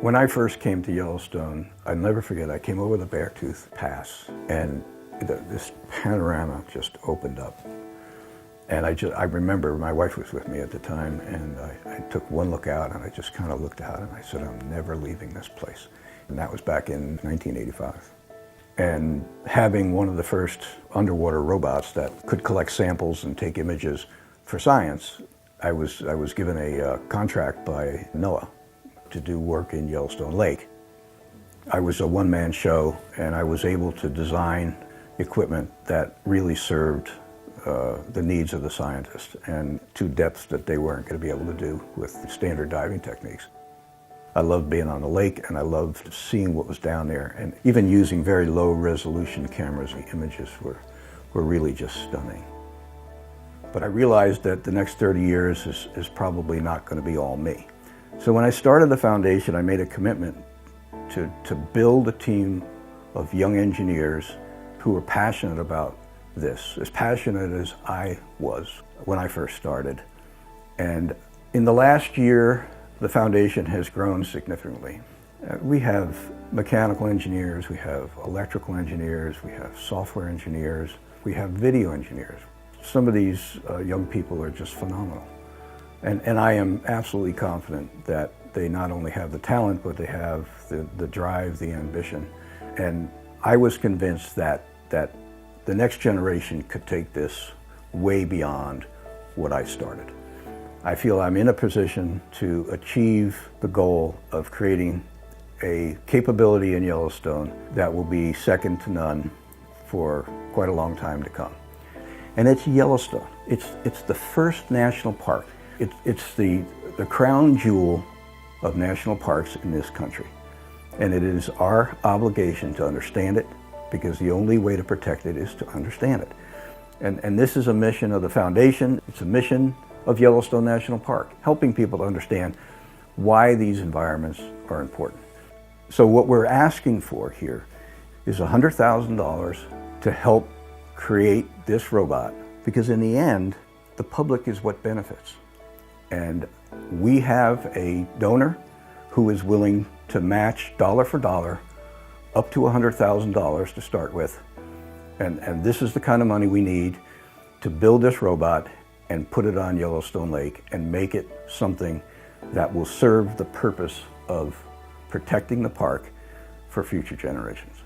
When I first came to Yellowstone, I'll never forget, I came over the Beartooth Pass and this panorama just opened up. And I remember my wife was with me at the time, and I took one look out and I just kind of looked out and I said, I'm never leaving this place. And that was back in 1985. And having one of the first underwater robots that could collect samples and take images for science, I was given a contract by NOAA to do work in Yellowstone Lake. I was a one-man show, and I was able to design equipment that really served the needs of the scientists and to depths that they weren't going to be able to do with standard diving techniques. I loved being on the lake, and I loved seeing what was down there, and even using very low resolution cameras, the images were really just stunning. But I realized that the next 30 years is probably not going to be all me. So when I started the foundation, I made a commitment to build a team of young engineers who were passionate about this, as passionate as I was when I first started. And in the last year, the foundation has grown significantly. We have mechanical engineers, we have electrical engineers, we have software engineers, we have video engineers. Some of these young people are just phenomenal. And I am absolutely confident that they not only have the talent, but they have the drive, the ambition. And I was convinced that the next generation could take this way beyond what I started. I feel I'm in a position to achieve the goal of creating a capability in Yellowstone that will be second to none for quite a long time to come. And it's Yellowstone. It's the first national park. It's the crown jewel of national parks in this country. And it is our obligation to understand it, because the only way to protect it is to understand it. And this is a mission of the foundation. It's a mission of Yellowstone National Park, helping people to understand why these environments are important. So what we're asking for here is $100,000 to help create this robot, because in the end, the public is what benefits. And we have a donor who is willing to match dollar for dollar up to $100,000 to start with. And this is the kind of money we need to build this robot and put it on Yellowstone Lake and make it something that will serve the purpose of protecting the park for future generations.